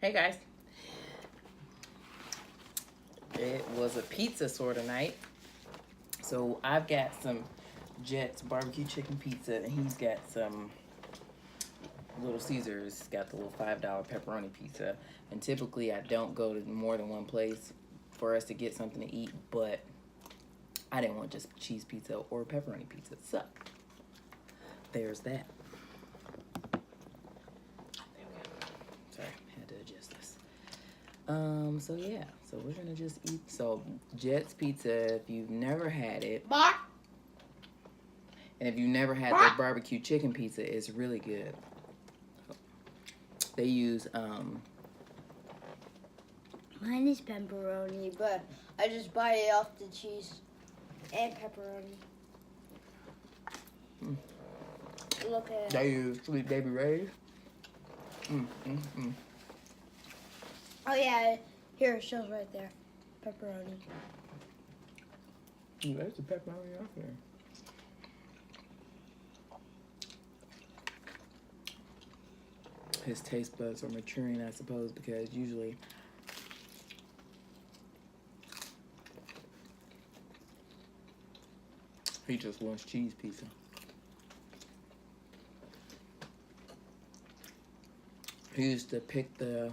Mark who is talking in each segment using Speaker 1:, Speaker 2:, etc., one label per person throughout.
Speaker 1: Hey guys. It was a pizza sort of night. So I've got some Jet's barbecue chicken pizza, and he's got some Little Caesars. He's got the little $5 pepperoni pizza. And typically I don't go to more than one place for us to get something to eat, but I didn't want just cheese pizza or pepperoni pizza. So there's that. There we go. Sorry, had to adjust this. So yeah, so we're gonna just eat. So Jet's Pizza, if you've never had it, and if you've never had their barbecue chicken pizza, it's really good. They use
Speaker 2: Mine is pepperoni, but I just buy it off the cheese and pepperoni. Look at it.
Speaker 1: They use Sweet Baby Ray's.
Speaker 2: Oh yeah, here it shows right there. Pepperoni.
Speaker 1: Ooh, that's the pepperoni out there. His taste buds are maturing, I suppose, because usually he just wants cheese pizza. He used to pick the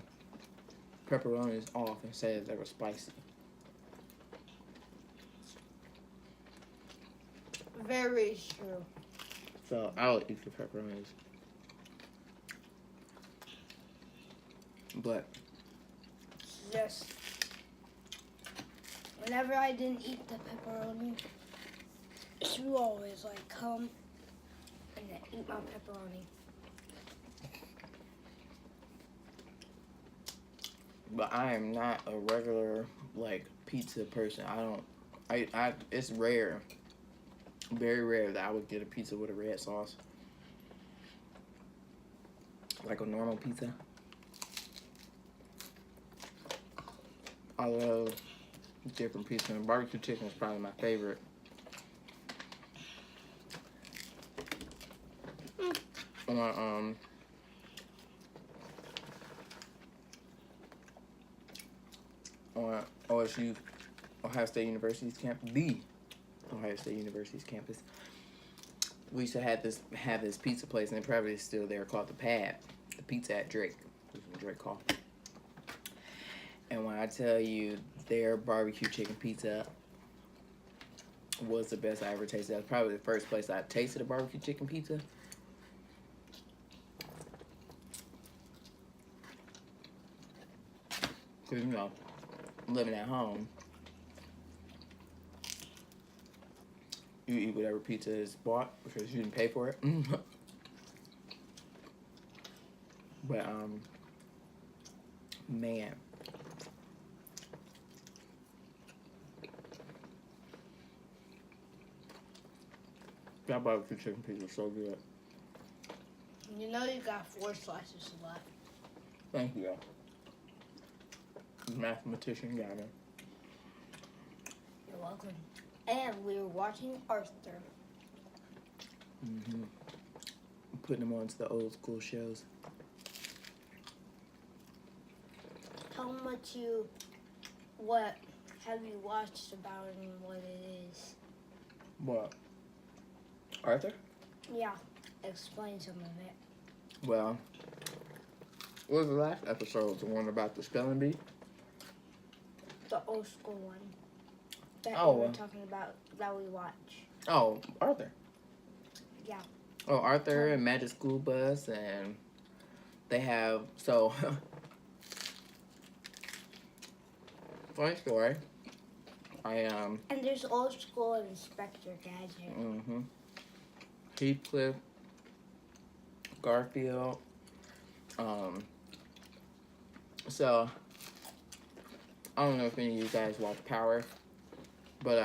Speaker 1: pepperonis off and say that they were spicy.
Speaker 2: Very true.
Speaker 1: So I'll eat the pepperonis. But
Speaker 2: Just whenever I didn't eat the pepperoni, she would always like come and then eat my pepperoni.
Speaker 1: But I am not a regular like pizza person. It's rare, very rare that I would get a pizza with a red sauce, like a normal pizza. I love different pizza, and barbecue chicken is probably my favorite. On OSU, Ohio State University's campus, the Ohio State University's campus, we used to have this pizza place, and it probably is still there, called the Pad, the Pizza at Drake. It was Drake Hall. And when I tell you their barbecue chicken pizza was the best I ever tasted, that's probably the first place I tasted a barbecue chicken pizza. Because, you know, living at home, you eat whatever pizza is bought because you didn't pay for it. But, man. That barbecue chicken pizza is so good.
Speaker 2: You know you got 4 slices left.
Speaker 1: Thank you. Mathematician got it.
Speaker 2: You're welcome. And we were watching Arthur.
Speaker 1: Putting them onto the old school shows.
Speaker 2: How much what have you watched about it and what it is?
Speaker 1: What? Arthur?
Speaker 2: Yeah, explain some of it.
Speaker 1: Well, what was the last episode? The one about the spelling bee?
Speaker 2: The old school one that
Speaker 1: Oh,
Speaker 2: we were talking about that we watch.
Speaker 1: Oh, Arthur.
Speaker 2: Yeah.
Speaker 1: Oh, Arthur and Magic School Bus, and they have, so, funny story.
Speaker 2: And there's old school Inspector Gadget.
Speaker 1: Heathcliff, Garfield. So I don't know if any of you guys watch Power, but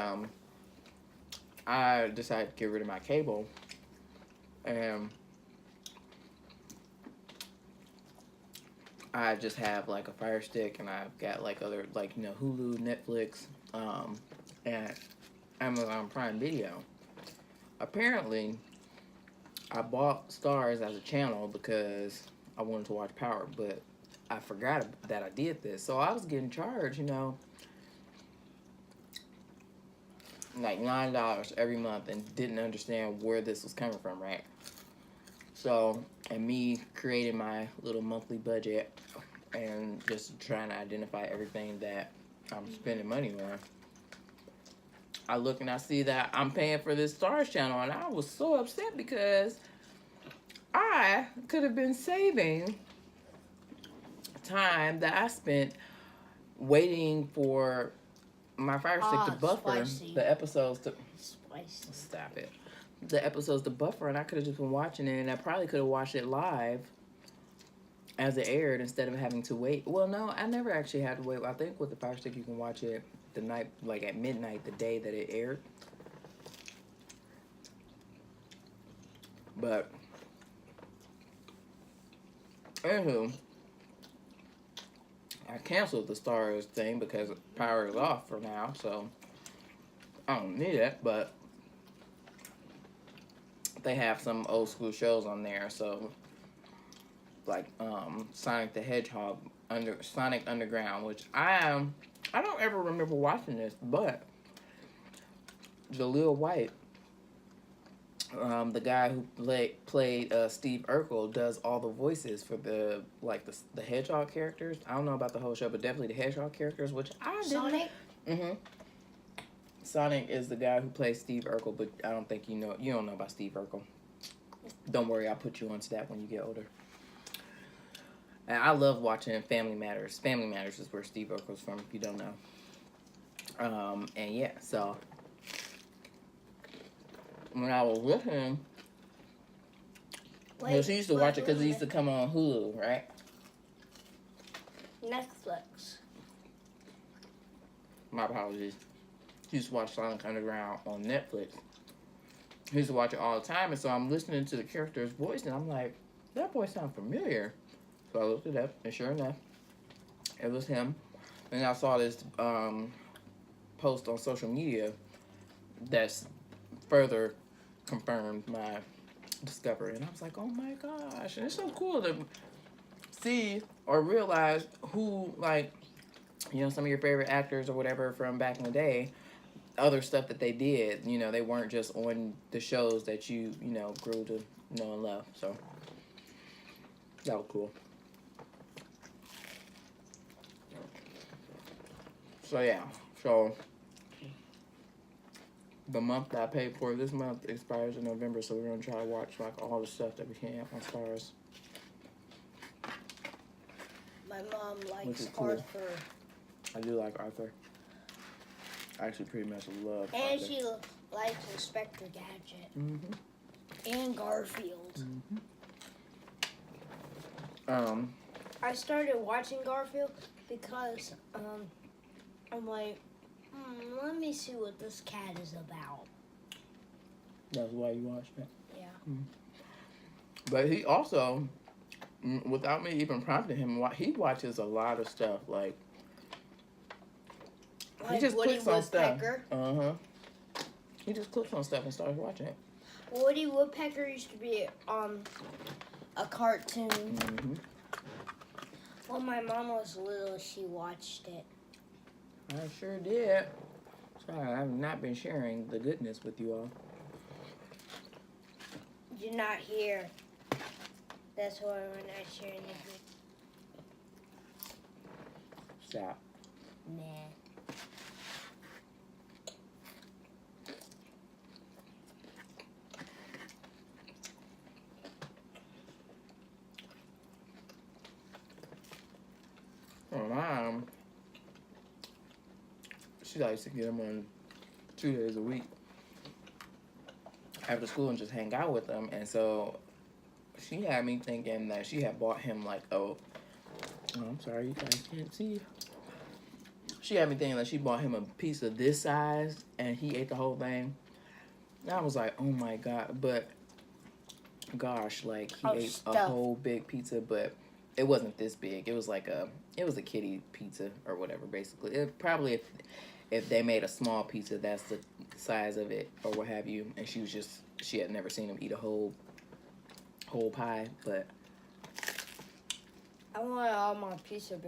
Speaker 1: I decided to get rid of my cable, and I just have like a Fire Stick, and I've got like other, like, you know, Hulu, Netflix, and Amazon Prime Video. Apparently, I bought Stars as a channel because I wanted to watch Power, but I forgot that I did this. So I was getting charged, like $9 every month and didn't understand where this was coming from, right? So, and me creating my little monthly budget and just trying to identify everything that I'm spending money on. I look and I see that I'm paying for this Stars channel, and I was so upset because I could have been saving time that I spent waiting for my Fire Stick to buffer
Speaker 2: spicy.
Speaker 1: the episodes to
Speaker 2: Spicy.
Speaker 1: stop it. The episodes to buffer, and I could have just been watching it, and I probably could have watched it live as it aired instead of having to wait. Well, no, I never actually had to wait. I think with the Fire Stick, you can watch it the night, like at midnight, the day that it aired. But, anywho, I canceled the Stars thing because power is off for now, so I don't need it, but they have some old school shows on there, so like Sonic the Hedgehog, Sonic Underground, which I don't ever remember watching this, but Jaleel White, the guy who played Steve Urkel, does all the voices for the Hedgehog characters. I don't know about the whole show, but definitely the Hedgehog characters, which I didn't.
Speaker 2: Sonic?
Speaker 1: Mm-hmm. Sonic is the guy who plays Steve Urkel, but I don't think you don't know about Steve Urkel. Don't worry, I'll put you onto that when you get older. And I love watching Family Matters. Family Matters is where Steve Urkel's from, if you don't know. And yeah, so when I was with him, he used to watch it because it used to come on Hulu, right?
Speaker 2: Netflix.
Speaker 1: My apologies. He used to watch Sonic Underground on Netflix. He used to watch it all the time, and so I'm listening to the character's voice, and I'm like, that voice sounds familiar. So I looked it up, and sure enough, it was him. And I saw this post on social media that's further confirmed my discovery. And I was like, oh my gosh. And it's so cool to see or realize who, some of your favorite actors or whatever from back in the day, other stuff that they did, they weren't just on the shows that you grew to know and love. So that was cool. So yeah, the month that I paid for this month expires in November, so we're gonna try to watch all the stuff that we can on Stars.
Speaker 2: My mom
Speaker 1: Which
Speaker 2: likes
Speaker 1: is cool.
Speaker 2: Arthur.
Speaker 1: I do like Arthur. I actually pretty much love
Speaker 2: And
Speaker 1: Arthur.
Speaker 2: she likes Inspector Gadget.
Speaker 1: Mm-hmm.
Speaker 2: And Garfield.
Speaker 1: Mm-hmm.
Speaker 2: I started watching Garfield because I'm like, let me see what this cat is about.
Speaker 1: That's why you watched it.
Speaker 2: Yeah.
Speaker 1: Mm-hmm. But he also, without me even prompting him, he watches a lot of stuff. Like he just
Speaker 2: Woody
Speaker 1: clicks on stuff.
Speaker 2: Woodpecker.
Speaker 1: He just clicks on stuff and starts watching it.
Speaker 2: Woody Woodpecker used to be a cartoon.
Speaker 1: Mm-hmm.
Speaker 2: When my mom was little, she watched it.
Speaker 1: I sure did. Sorry, I've not been sharing the goodness with you all.
Speaker 2: You're not here. That's why we're not sharing the good.
Speaker 1: Stop.
Speaker 2: Nah.
Speaker 1: My mom, she likes to get them on 2 days a week after school and just hang out with them. And so she had me thinking that she had bought him I'm sorry, you guys can't see. She had me thinking that she bought him a piece of this size and he ate the whole thing. And I was like, oh my God. But gosh, he ate a whole big pizza, but it wasn't this big. It was it was a kiddie pizza or whatever, basically. It probably, if they made a small pizza, that's the size of it or what have you. And she had never seen him eat a whole pie, but
Speaker 2: I want all my pizza to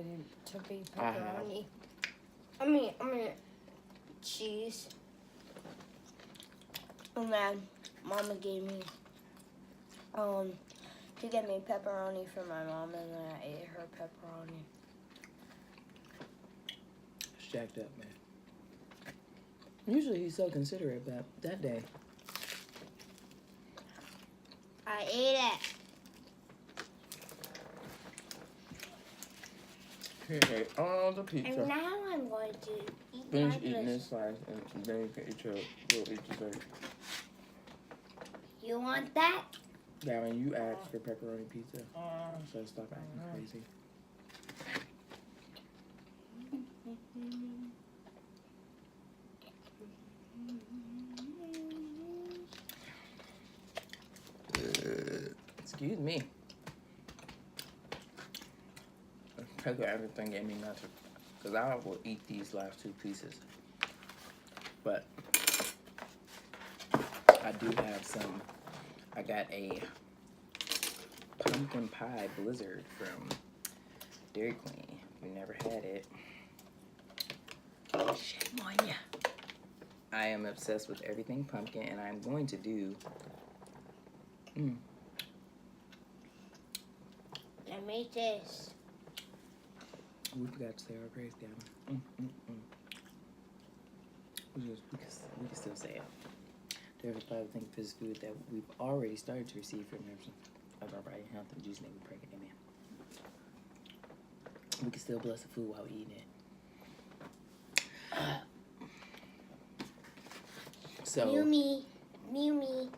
Speaker 2: be
Speaker 1: I have.
Speaker 2: pepperoni. I mean cheese. And then Mama gave me to get me pepperoni for my mom, and then I ate her pepperoni.
Speaker 1: Jacked up, man. Usually he's so considerate, but that day.
Speaker 2: I ate it.
Speaker 1: He ate all the pizza.
Speaker 2: And now I'm going to eat
Speaker 1: Finish
Speaker 2: my
Speaker 1: eating this
Speaker 2: blizzard.
Speaker 1: slice, and then you can eat your little dessert.
Speaker 2: You want that?
Speaker 1: Gavin, you asked for pepperoni pizza, so stop acting crazy. Excuse me. Take everything gave me nothing, because I will eat these last two pieces. But I do have some. I got a pumpkin pie blizzard from Dairy Queen. We never had it. Shame on ya. I am obsessed with everything pumpkin, and I'm going to do.
Speaker 2: Let me taste.
Speaker 1: We forgot to say our praise, Gavin. We can still say it. To every positive thing for this food that we've already started to receive from members of our body, health, and Jesus' name we pray. Amen. We can still bless the food while we're eating it. So.
Speaker 2: Mew me. Mew me.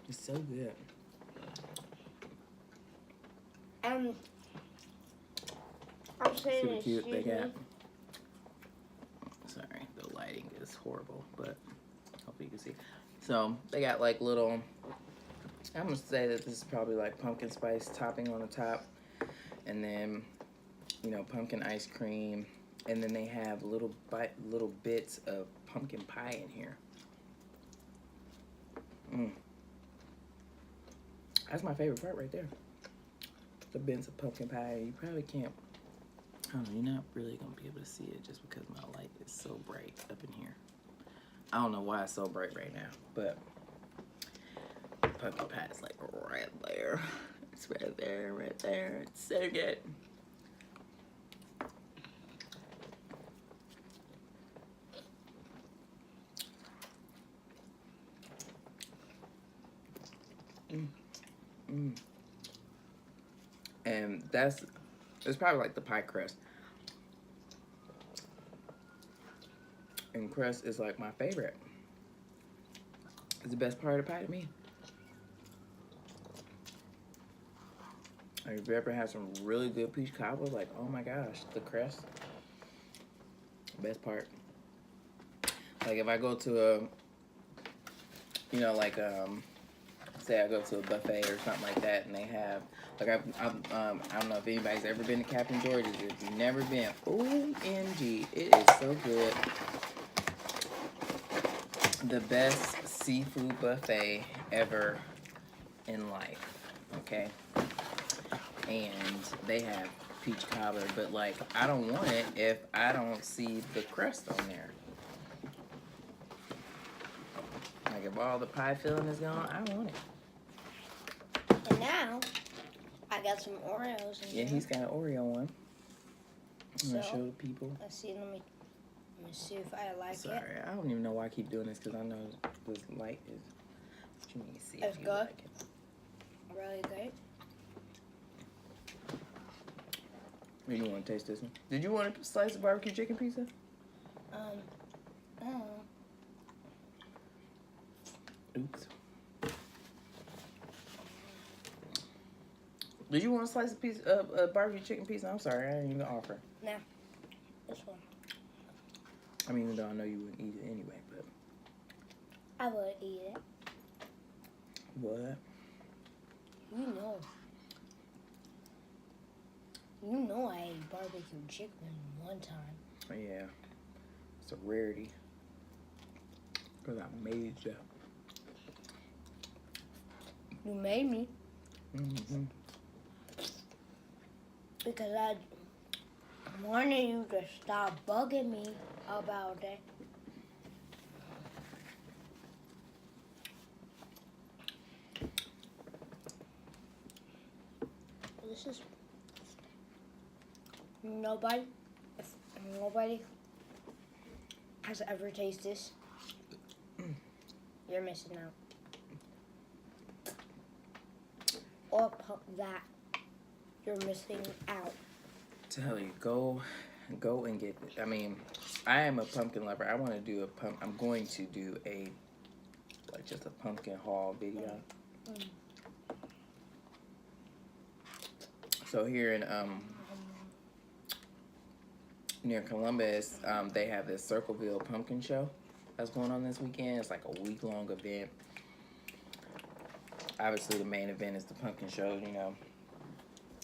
Speaker 1: It's so good.
Speaker 2: I'm saying
Speaker 1: Super cute. They
Speaker 2: excuse
Speaker 1: got.
Speaker 2: me.
Speaker 1: Sorry, the lighting is horrible, but hopefully you can see. So they got like little. I'm gonna say that this is probably like pumpkin spice topping on the top, and then pumpkin ice cream, and then they have little bits of pumpkin pie in here. That's my favorite part right there. The bits of pumpkin pie. You probably can't. I don't know, you're not really gonna be able to see it just because my light is so bright up in here. I don't know why it's so bright right now, but pumpkin pie is like right there. It's right there, right there. It's so good. And it's probably like the pie crust. And crust is like my favorite. It's the best part of the pie to me. Like, if you ever had some really good peach cobbler, like, oh my gosh, the crust, best part. Like if I go to say I go to a buffet or something like that, and they have, like, I don't know if anybody's ever been to Captain George's. If you've never been, OMG, it is so good. The best seafood buffet ever in life, okay? And they have peach cobbler, but, like, I don't want it if I don't see the crust on there. Like, if all the pie filling is gone, I don't want it.
Speaker 2: And now, I got some Oreos in
Speaker 1: Yeah,
Speaker 2: here.
Speaker 1: he's got an Oreo one. I'm gonna
Speaker 2: So,
Speaker 1: show the people.
Speaker 2: Let's see, let me see if I like it.
Speaker 1: Sorry, I don't even know why I keep doing this, because I know this light is. What you mean, see
Speaker 2: It's
Speaker 1: if you
Speaker 2: good.
Speaker 1: like it.
Speaker 2: Really great.
Speaker 1: You want to taste this one? Did you want a slice of barbecue chicken pizza?
Speaker 2: Oh.
Speaker 1: Oops. Do you want a slice of pizza, barbecue chicken pizza? I'm sorry, I didn't even offer.
Speaker 2: No. This one.
Speaker 1: I mean, even though I know you wouldn't eat it anyway, but.
Speaker 2: I would eat it.
Speaker 1: What?
Speaker 2: You know. You know I ate barbecue chicken one time.
Speaker 1: Yeah. It's a rarity. Because I made you.
Speaker 2: You made me.
Speaker 1: Mm-hmm.
Speaker 2: Because I wanted you to stop bugging me about it. This is nobody. If nobody has ever tasted this, you're missing out. Or that, you're missing out.
Speaker 1: Tell you, go and get it. I mean, I am a pumpkin lover. I want to do I'm going to do just a pumpkin haul video. So here in near Columbus, they have this Circleville pumpkin show that's going on this weekend. It's like a week-long event. Obviously, the main event is the pumpkin show, you know,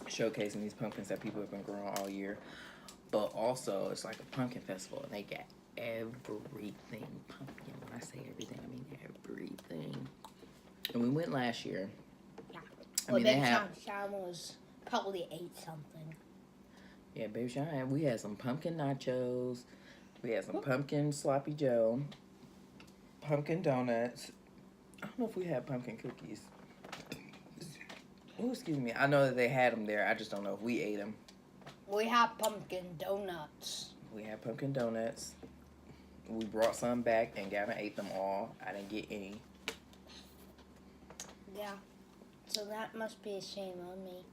Speaker 1: showcasing these pumpkins that people have been growing all year. But also, it's like a pumpkin festival, and they got everything pumpkin. When I say everything, I mean everything. And we went last year.
Speaker 2: Yeah.
Speaker 1: I mean,
Speaker 2: Baby Sean was probably ate something.
Speaker 1: Yeah, Baby Sean, we had some pumpkin nachos. We had some pumpkin sloppy joe. Pumpkin donuts. I don't know if we had pumpkin cookies. Oh, excuse me. I know that they had them there. I just don't know if we ate them.
Speaker 2: We had pumpkin donuts.
Speaker 1: We had pumpkin donuts. We brought some back, and Gavin ate them all. I didn't get any.
Speaker 2: Yeah. So that must be a shame on me.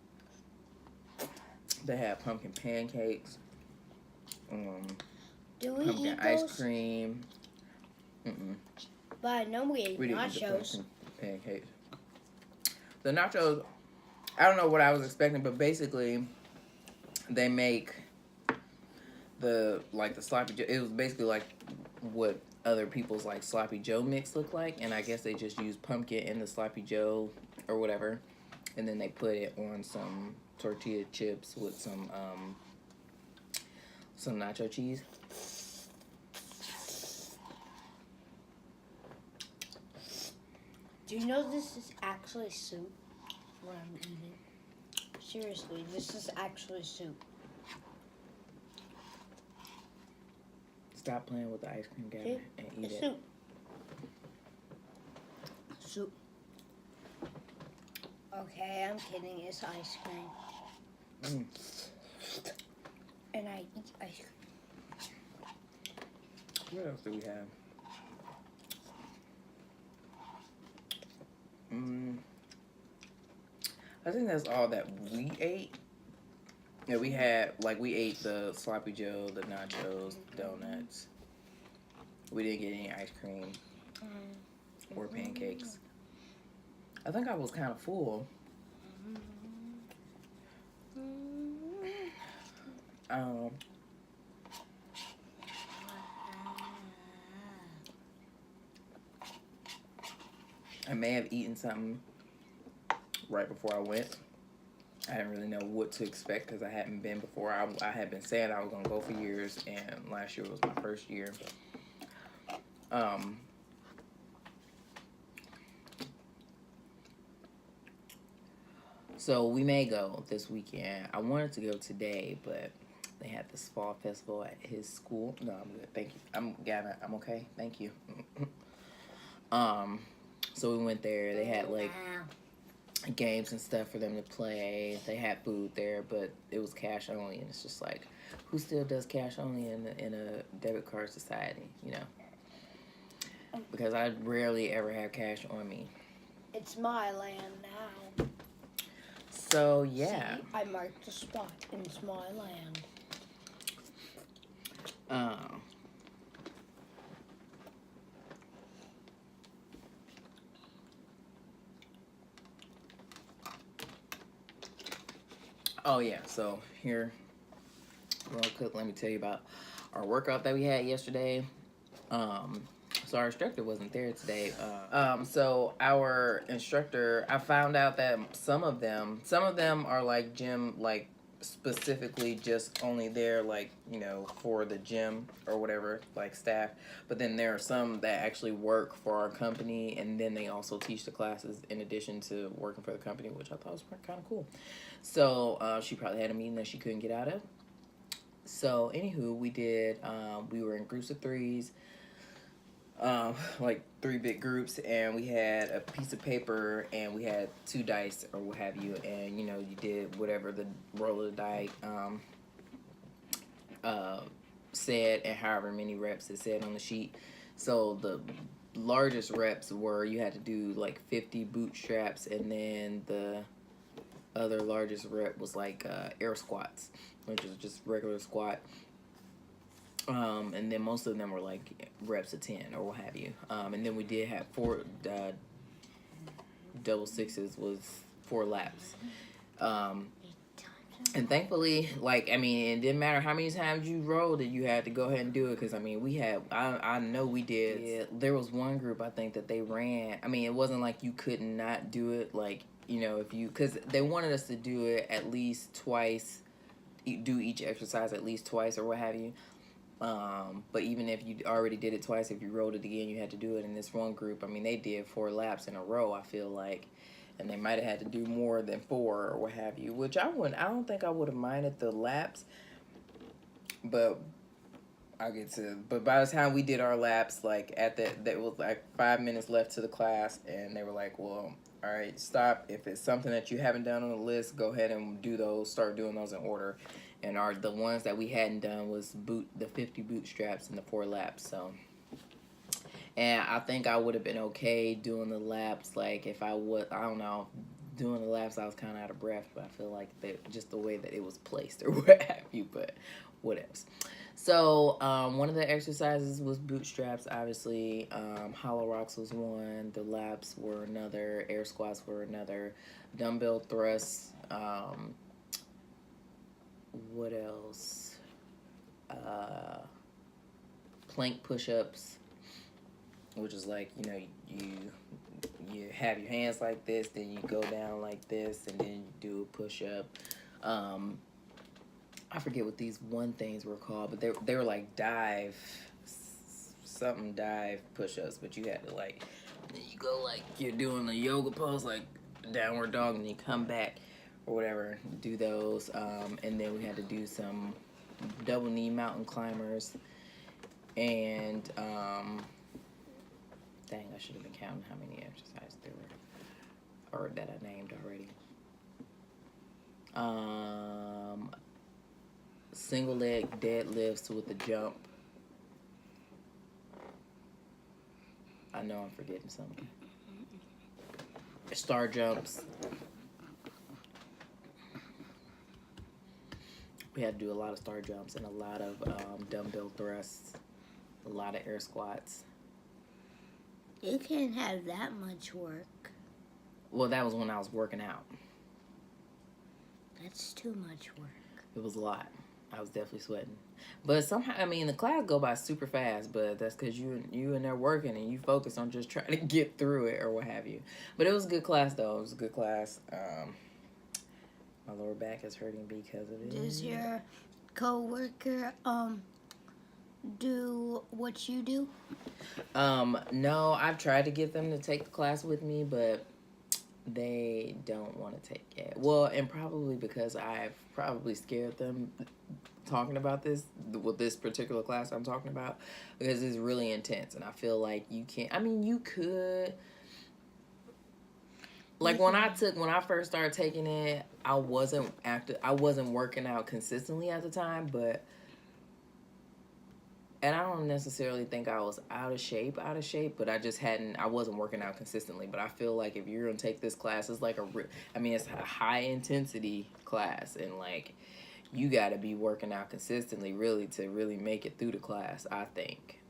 Speaker 1: They had pumpkin pancakes.
Speaker 2: Do we
Speaker 1: pumpkin
Speaker 2: eat
Speaker 1: ice
Speaker 2: those?
Speaker 1: cream.
Speaker 2: But I know we ate
Speaker 1: We didn't eat the
Speaker 2: nachos.
Speaker 1: pumpkin pancakes. The nachos, I don't know what I was expecting, but basically, they make the sloppy joe. It was basically like what other people's like sloppy joe mix look like, and I guess they just use pumpkin in the sloppy joe or whatever, and then they put it on some tortilla chips with some nacho cheese.
Speaker 2: Do you know this is actually soup? What I'm eating. Seriously, this is actually soup.
Speaker 1: Stop playing with the ice cream, Gavin, and eat
Speaker 2: It's
Speaker 1: it.
Speaker 2: soup. Soup. Okay, I'm kidding. It's ice cream. And I eat ice cream.
Speaker 1: What else do we have? I think that's all that we ate. Yeah, we ate the sloppy joe, the nachos, donuts. We didn't get any ice cream or pancakes. I think I was kind of full. I may have eaten something right before I went. I didn't really know what to expect because I hadn't been before. I had been saying I was going to go for years, and last year was my first year. So we may go this weekend. I wanted to go today, but they had this fall festival at his school. No, I'm good. Thank you. Gavin, I'm okay. Thank you. So we went there. They had like games and stuff for them to play. They had food there, but it was cash only, and it's just like, who still does cash only in a debit card society, you know? Because I rarely ever have cash on me.
Speaker 2: It's my land now.
Speaker 1: So yeah.
Speaker 2: See, I marked the spot, and it's my land.
Speaker 1: Oh yeah, so here, real quick, let me tell you about our workout that we had yesterday. So our instructor wasn't there today. So our instructor, I found out that some of them are like gym, like specifically just only there, like, you know, for the gym or whatever, like staff. But then there are some that actually work for our company, and then they also teach the classes in addition to working for the company, which I thought was kind of cool. So she probably had a meeting that she couldn't get out of. So anywho, we were in groups of threes, like 3 big groups, and we had a piece of paper and we had 2 dice or what have you, and you know, you did whatever the roll of the die said, and however many reps it said on the sheet. So the largest reps were, you had to do like 50 bootstraps, and then the other largest rep was like air squats, which is just regular squat. And then most of them were like reps of 10 or what have you. And then we did have 4 double sixes was 4 laps. And thankfully, like, I mean, it didn't matter how many times you rolled it, you had to go ahead and do it. Because, I mean, we had, I know we did. Yeah, there was one group, I think, that they ran. I mean, it wasn't like you could not do it. Like, you know, if you, because they wanted us to do it at least twice, do each exercise at least twice or what have you. But even if you already did it twice, if you rolled it again, you had to do it. In this one group, I mean, they did 4 laps in a row, I feel like. And they might have had to do more than 4 or what have you, which I don't think I would have minded the laps. But but by the time we did our laps, like there was like 5 minutes left to the class, and they were like, well, all right, stop. If it's something that you haven't done on the list, go ahead and do those, start doing those in order. And the ones that we hadn't done was the 50 bootstraps and the 4 laps. So, and I think I would have been okay doing the laps. Like if I don't know, doing the laps, I was kind of out of breath. But I feel like just the way that it was placed or what have you. But what else? So one of the exercises was bootstraps, obviously. Hollow rocks was one. The laps were another. Air squats were another. Dumbbell thrusts. What else? Plank push-ups, which is like, you know, you have your hands like this, then you go down like this, and then you do a push-up. I forget what these things were called, but they were like dive push-ups, but you had to like, you go like you're doing a yoga pose, like downward dog, and you come back or whatever, do those. And then we had to do some double knee mountain climbers, and dang, I should have been counting how many exercises there were, or that I named already. Single leg deadlifts with a jump. I know I'm forgetting something. Star jumps. We had to do a lot of star jumps and a lot of dumbbell thrusts, a lot of air squats.
Speaker 2: You can't have that much work.
Speaker 1: Well, that was when I was working out.
Speaker 2: That's too much work.
Speaker 1: It was a lot. I was definitely sweating. But somehow, I mean, the class go by super fast, but that's because you in there working and you focus on just trying to get through it or what have you. But it was a good class, though. It was a good class. My lower back is hurting because of it.
Speaker 2: Does your coworker do what you do?
Speaker 1: No, I've tried to get them to take the class with me, but they don't want to take it. Well, and probably because I've probably scared them talking about this with this particular class I'm talking about, because it's really intense, and I feel like you can't. I mean, you could. Like when I first started taking it, I wasn't working out consistently at the time, and I don't necessarily think I was out of shape, but I wasn't working out consistently. But I feel like if you're gonna take this class, it's like it's a high intensity class, and like you got to be working out consistently really to really make it through the class, I think.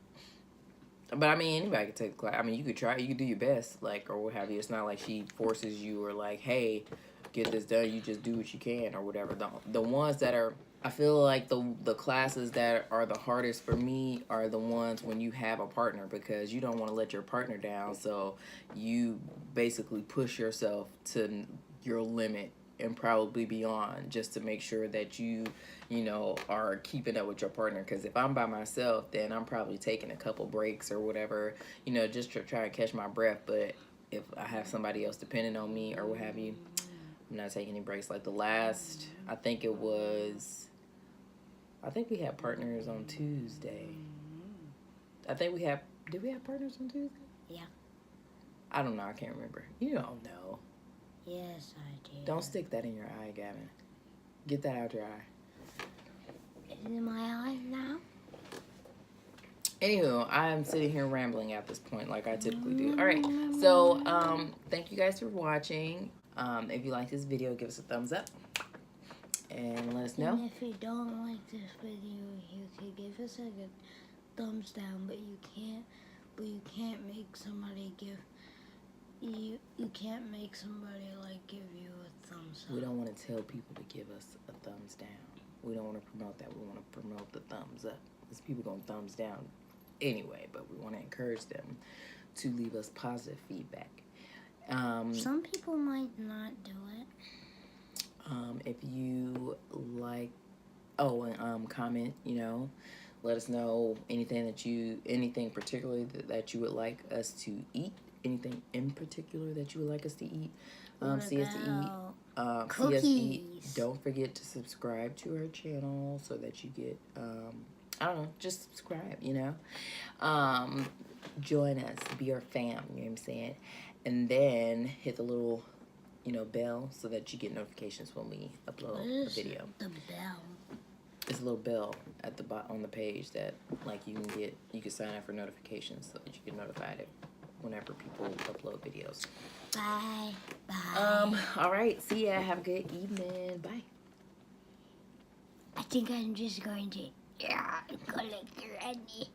Speaker 1: But I mean, anybody could take the class. I mean, you could try, you could do your best, like, or what have you. It's not like she forces you or like, hey, get this done. You just do what you can or whatever. The ones that are, I feel like the classes that are the hardest for me are the ones when you have a partner, because you don't want to let your partner down. So you basically push yourself to your limit and probably beyond, just to make sure that you know, are keeping up with your partner. Because if I'm by myself, then I'm probably taking a couple breaks or whatever, you know, just to try and catch my breath. But if I have somebody else depending on me or what have you, I'm not taking any breaks. Like the last, I think we had partners on Tuesday. Did we have partners on Tuesday?
Speaker 2: Yeah.
Speaker 1: I don't know. I can't remember. You don't know.
Speaker 2: Yes, I did.
Speaker 1: Don't stick that in your eye, Gavin. Get that out your eye.
Speaker 2: Is it in my eye now?
Speaker 1: Anywho, I'm sitting here rambling at this point like I typically do. All right. So, thank you guys for watching. If you like this video, give us a thumbs up. And let us know.
Speaker 2: And if you don't like this video, you can give us a good thumbs down, but you can't make somebody give you can't make somebody like give you a thumbs up.
Speaker 1: We don't want to tell people to give us a thumbs down. We don't want to promote that. We want to promote the thumbs up. Because people going to thumbs down anyway, but we want to encourage them to leave us positive feedback.
Speaker 2: Some people might not do it.
Speaker 1: If you like, comment, you know, let us know anything particularly that you would like us to eat, anything in particular that you would like us to eat, see us eat. Don't forget to subscribe to our channel so that you get, just subscribe, you know, join us, be our fam, you know what I'm saying, and then hit the little, bell so that you get notifications when we upload a video.
Speaker 2: The bell.
Speaker 1: It's a little bell at the on the page that you can sign up for notifications so that you get notified whenever people upload videos.
Speaker 2: Bye. Bye.
Speaker 1: All right. See ya. Have a good evening. Bye.
Speaker 2: I think I'm just going to collect your Annie.